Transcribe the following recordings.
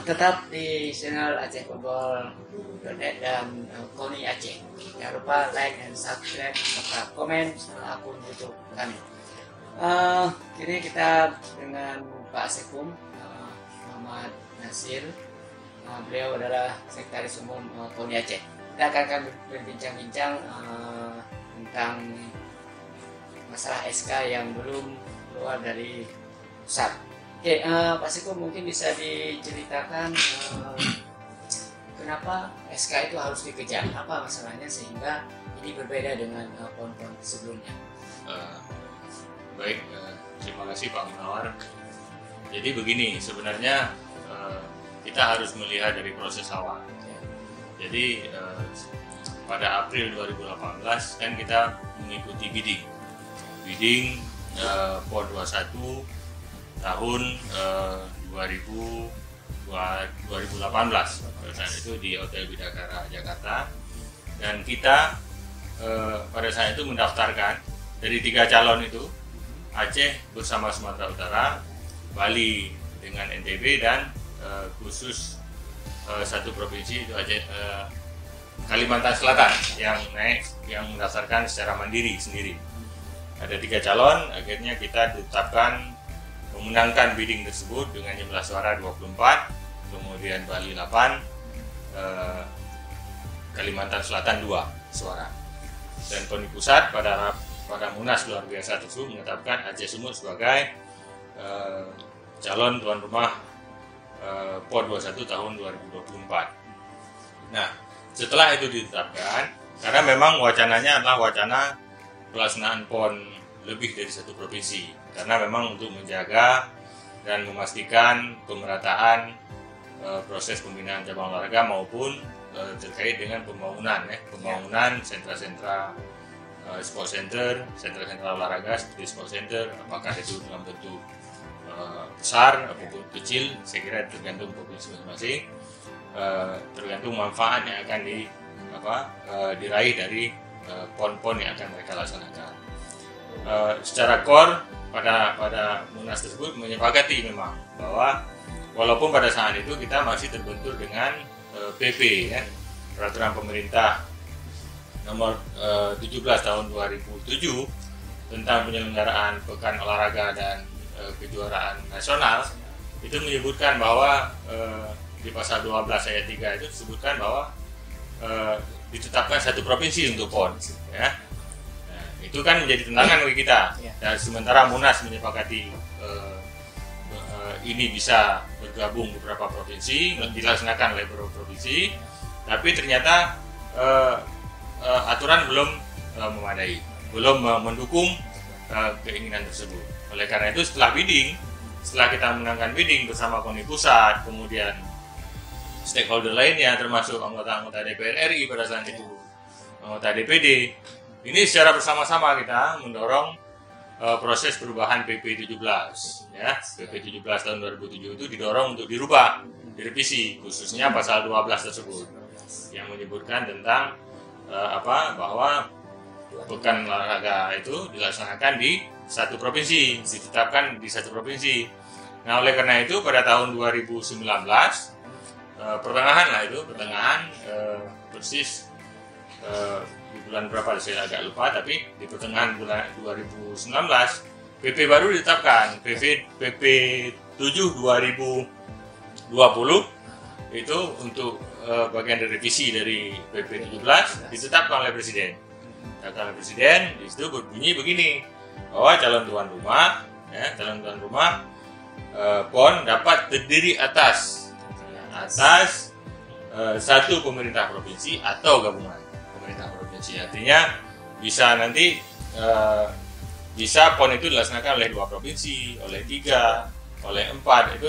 tetap di channel Aceh Football.net dan Koni Aceh. Jangan lupa like dan subscribe serta komen akun YouTube kami. Kini kita dengan Pak Sekum Muhammad Nasir. Beliau adalah Sekretaris Umum Koni Aceh. Kita akan berbincang-bincang tentang masalah SK yang belum keluar dari pusat. Oke, Pak Sekum mungkin bisa diceritakan kenapa SK itu harus dikejar, apa masalahnya sehingga ini berbeda dengan PON-PON sebelumnya. Baik, terima kasih Pak Munawar. Jadi begini, sebenarnya kita harus melihat dari proses awal. Jadi pada April 2018 kan kita mengikuti bidding PON 21 tahun 2018 pada saat itu di Hotel Bidakara Jakarta, dan kita pada saat itu mendaftarkan dari 3 calon itu, Aceh bersama Sumatera Utara, Bali dengan NTB, dan khusus satu provinsi itu Aceh, Kalimantan Selatan yang mendaftarkan secara mandiri sendiri. Ada 3 calon, akhirnya kita ditetapkan memenangkan bidding tersebut dengan jumlah suara 24, kemudian Bali 8, Kalimantan Selatan 2 suara. Dan Koni Pusat pada Munas luar biasa tersebut menetapkan Aceh Sumut sebagai calon tuan rumah PON 21 tahun 2024. Nah, setelah itu ditetapkan, karena memang wacananya adalah wacana pelaksanaan PON lebih dari satu provinsi, karena memang untuk menjaga dan memastikan pemerataan proses pembinaan cabang olahraga maupun terkait dengan pembangunan sentra-sentra sport center, sentra-sentra olahraga seperti sport center, apakah itu dalam bentuk besar ataupun kecil, saya kira tergantung provinsi masing-masing, tergantung manfaat yang akan diraih dari PON-PON yang akan mereka laksanakan. Secara core pada Munas tersebut menyepakati memang bahwa walaupun pada saat itu kita masih terbentur dengan PP, Peraturan Pemerintah nomor 17 tahun 2007 tentang penyelenggaraan Pekan Olahraga dan Kejuaraan Nasional, itu menyebutkan bahwa di pasal 12 ayat 3 itu disebutkan bahwa ditetapkan satu provinsi untuk PON, ya. Nah, itu kan menjadi tentangan bagi kita. Dan sementara Munas menyepakati ini bisa bergabung beberapa provinsi, dilaksanakan oleh beberapa provinsi, tapi ternyata aturan belum memadai, belum mendukung keinginan tersebut. Oleh karena itu setelah kita menangkan bidding bersama Koni Pusat, kemudian stakeholder lainnya termasuk anggota-anggota DPR RI pada saat itu, anggota DPD, ini secara bersama-sama kita mendorong proses perubahan PP 17, ya. PP 17 tahun 2007 itu didorong untuk direvisi, khususnya pasal 12 tersebut yang menyebutkan tentang bahwa pekan olahraga itu dilaksanakan di satu provinsi, ditetapkan di satu provinsi. Nah, oleh karena itu pada tahun 2019 pertengahan persis di bulan berapa saya agak lupa, tapi di pertengahan bulan 2019 PP baru ditetapkan, PP 7 2020 itu untuk bagian dari revisi dari PP 17 ditetapkan oleh Presiden. Di situ berbunyi begini, bahwa calon tuan rumah PON dapat terdiri atas satu pemerintah provinsi atau gabungan pemerintah provinsi. Artinya bisa PON itu dilaksanakan oleh 2 provinsi, oleh 3, oleh 4, itu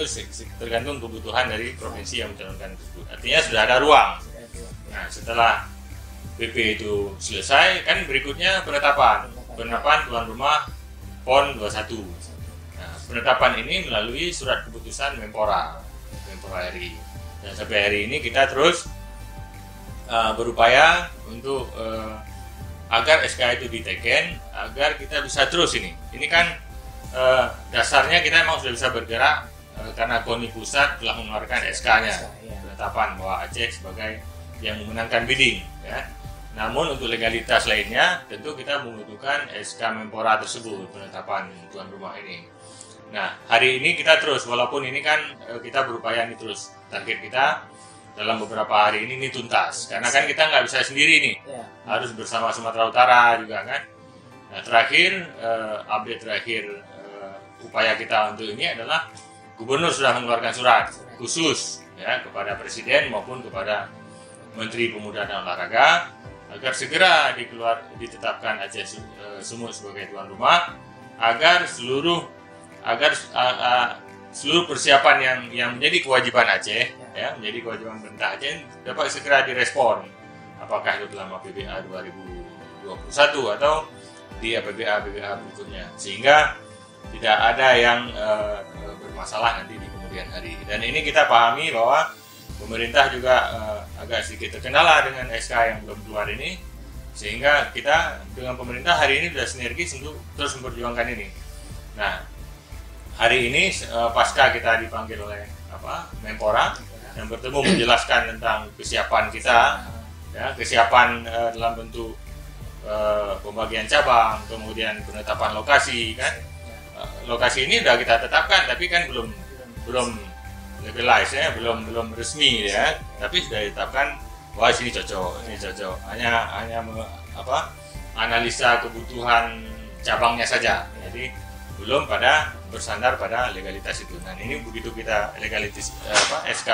tergantung kebutuhan dari provinsi yang mencalonkan tersebut. Artinya sudah ada ruang. Nah, setelah PP itu selesai, kan berikutnya penetapan tuan rumah PON 21. Nah, penetapan ini melalui surat keputusan Menpora RI. Dan sampai hari ini kita terus berupaya untuk agar SK itu diteken, agar kita bisa terus ini. Ini kan dasarnya kita memang sudah bisa bergerak karena KONI pusat telah mengeluarkan SK-nya ya. penetapan bahwa Aceh sebagai yang memenangkan bidding, ya. Namun untuk legalitas lainnya tentu kita membutuhkan SK Menpora tersebut, penetapan tuan rumah ini. Nah, hari ini kita terus, walaupun ini kan kita berupaya ini terus, target kita dalam beberapa hari ini tuntas, karena kan kita nggak bisa sendiri nih, harus bersama Sumatera Utara juga kan. Nah, terakhir update terakhir upaya kita untuk ini adalah Gubernur sudah mengeluarkan surat khusus ya kepada Presiden maupun kepada Menteri Pemuda dan Olahraga agar segera ditetapkan Aceh Sumut sebagai tuan rumah, agar seluruh persiapan yang menjadi kewajiban Aceh, ya, menjadi kewajiban pemerintah Aceh dapat segera direspon, apakah itu dalam APBA 2021 atau di APBA berikutnya, sehingga tidak ada yang bermasalah nanti di kemudian hari. Dan ini kita pahami bahwa pemerintah juga agak sedikit terkendala dengan SK yang belum keluar ini, sehingga kita dengan pemerintah hari ini sudah sinergis untuk terus memperjuangkan ini. Nah, hari ini pasca kita dipanggil oleh Menpora yang bertemu menjelaskan tentang kesiapan kita, ya, kesiapan dalam bentuk pembagian cabang, kemudian penetapan lokasi kan. Lokasi ini sudah kita tetapkan, tapi kan belum legalize ya, belum resmi ya, tapi sudah ditetapkan wah sini cocok, hanya analisa kebutuhan cabangnya saja, jadi belum bersandar pada legalitas itu. Nah, ini begitu kita legalitas SK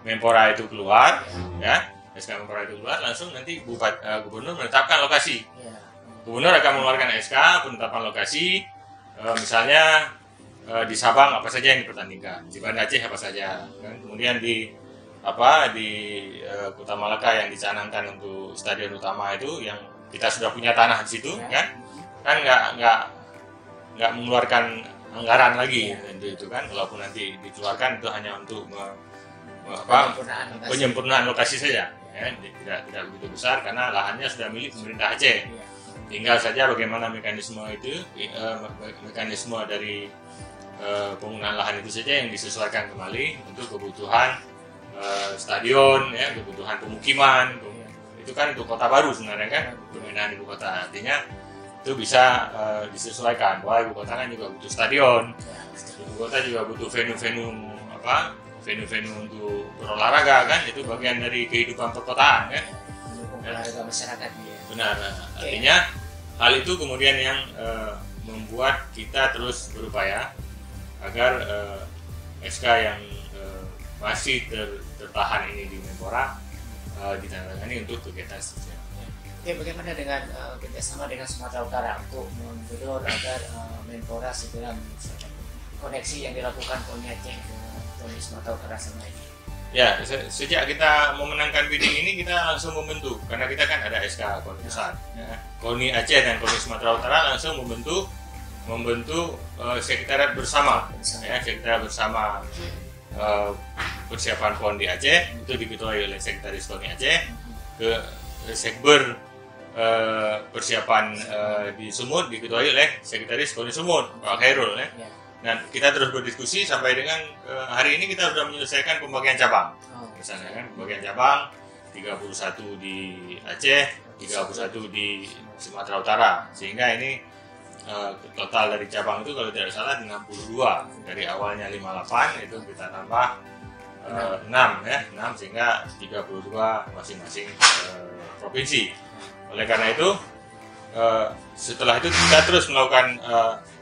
Menpora itu keluar, ya, SK Menpora itu keluar, langsung nanti Gubernur menetapkan lokasi. Gubernur akan mengeluarkan SK penetapan lokasi. Misalnya di Sabang apa saja yang dipertandingkan, di Banda Aceh apa saja, kan? Kemudian di Kota Malaka yang dicanangkan untuk stadion utama itu yang kita sudah punya tanah di situ, kan nggak mengeluarkan anggaran lagi untuk itu kan, walaupun nanti dikeluarkan itu hanya untuk penyempurnaan lokasi saja, ya, tidak begitu besar karena lahannya sudah milik pemerintah Aceh. Tinggal saja bagaimana mekanisme dari penggunaan lahan itu saja yang disesuaikan kembali untuk kebutuhan stadion, ya, kebutuhan pemukiman. Itu kan untuk kota baru sebenarnya kan, pemindahan ibu kota, artinya itu bisa disesuaikan. Bahwa ibu kota kan juga butuh stadion, ibu kota juga butuh venue-venue untuk berolahraga kan, itu bagian dari kehidupan perkotaan kan. Olahraga masyarakat. Benar, artinya hal itu kemudian yang membuat kita terus berupaya agar SK yang masih tertahan ini di Menpora ditandatangani untuk kegiatan seterusnya. Oke, bagaimana dengan kerjasama dengan Sumatera Utara untuk mendorong agar Menpora segera menyelesaikan koneksi yang dilakukan KONI Aceh ke Sumatera Utara sama ini? Ya, sejak kita memenangkan bidding ini kita langsung membentuk, karena kita kan ada SK KONI pusat, ya. KONI Aceh dan KONI Sumatera Utara langsung membentuk sekretariat bersama, ya, sekretariat bersama persiapan PON di Aceh, itu diketuai oleh Sekretaris KONI Aceh, ke Sekber persiapan di Sumut diketuai oleh Sekretaris KONI Sumut, Pak Khairul, ya. Dan kita terus berdiskusi sampai dengan hari ini kita sudah menyelesaikan pembagian cabang. Misalnya kan pembagian cabang 31 di Aceh, 31 di Sumatera Utara. Sehingga ini total dari cabang itu kalau tidak salah 62. Dari awalnya 58 itu kita tambah 6 ya, 6 sehingga 32 masing-masing provinsi. Oleh karena itu setelah itu kita terus melakukan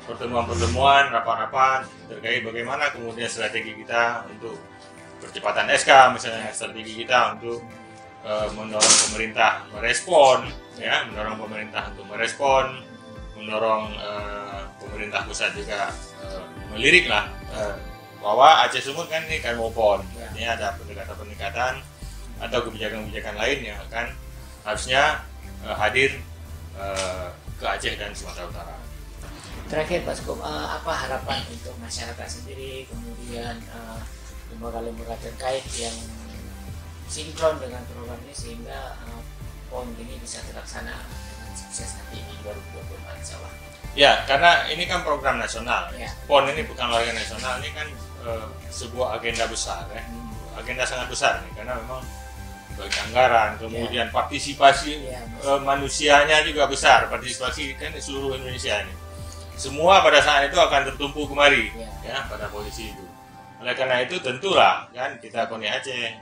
pertemuan-pertemuan, rapat-rapat terkait bagaimana kemudian strategi kita untuk percepatan SK, misalnya strategi kita untuk mendorong pemerintah merespon, ya, mendorong pemerintah untuk merespon, mendorong pemerintah pusat juga melirik lah bahwa Aceh Sumut kan ini kan mau PON, ini ada pendekatan-pendekatan atau kebijakan-kebijakan lain yang akan harusnya hadir ke Aceh dan Sumatera Utara. Terakhir Pak Sukum, apa harapan untuk masyarakat sendiri, kemudian lembaga-lembaga terkait yang sinkron dengan program ini sehingga PON ini bisa terlaksana dengan sukses nanti di 2024 insya Allah? Ya, karena ini kan program nasional. Ya. PON ini bukan olahraga nasional, ini kan sebuah agenda besar ya. Agenda sangat besar nih, karena memang bagi anggaran, kemudian partisipasi manusianya juga besar, partisipasi kan seluruh Indonesia ini. Semua pada saat itu akan tertumpu kemari ya pada posisi itu. Oleh karena itu tentulah kan kita KONI Aceh,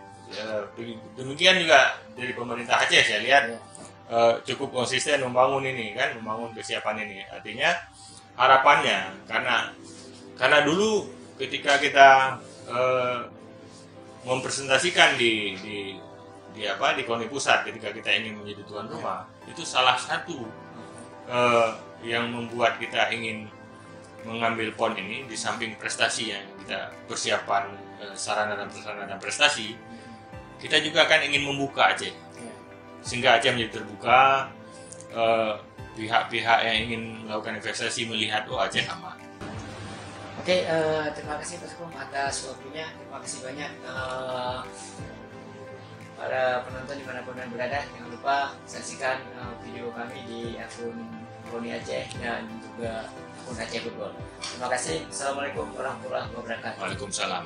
demikian juga dari pemerintah Aceh saya lihat cukup konsisten membangun ini kan, membangun kesiapan ini. Artinya harapannya karena dulu ketika kita mempresentasikan di KONI Pusat ketika kita ingin menjadi tuan rumah, itu salah satu yang membuat kita ingin mengambil PON ini, di samping prestasi yang kita persiapan sarana dan prasarana dan prestasi, kita juga kan ingin membuka Aceh sehingga Aceh menjadi terbuka, pihak-pihak yang ingin melakukan investasi melihat Aceh aman. Oke, terima kasih Pak Sukom atas waktunya. Terima kasih banyak para penonton dimanapun Anda berada. Jangan lupa saksikan video kami di akun KONI Aceh dan juga akun Aceh Football. Terima kasih. Assalamualaikum warahmatullahi wabarakatuh. Waalaikumsalam.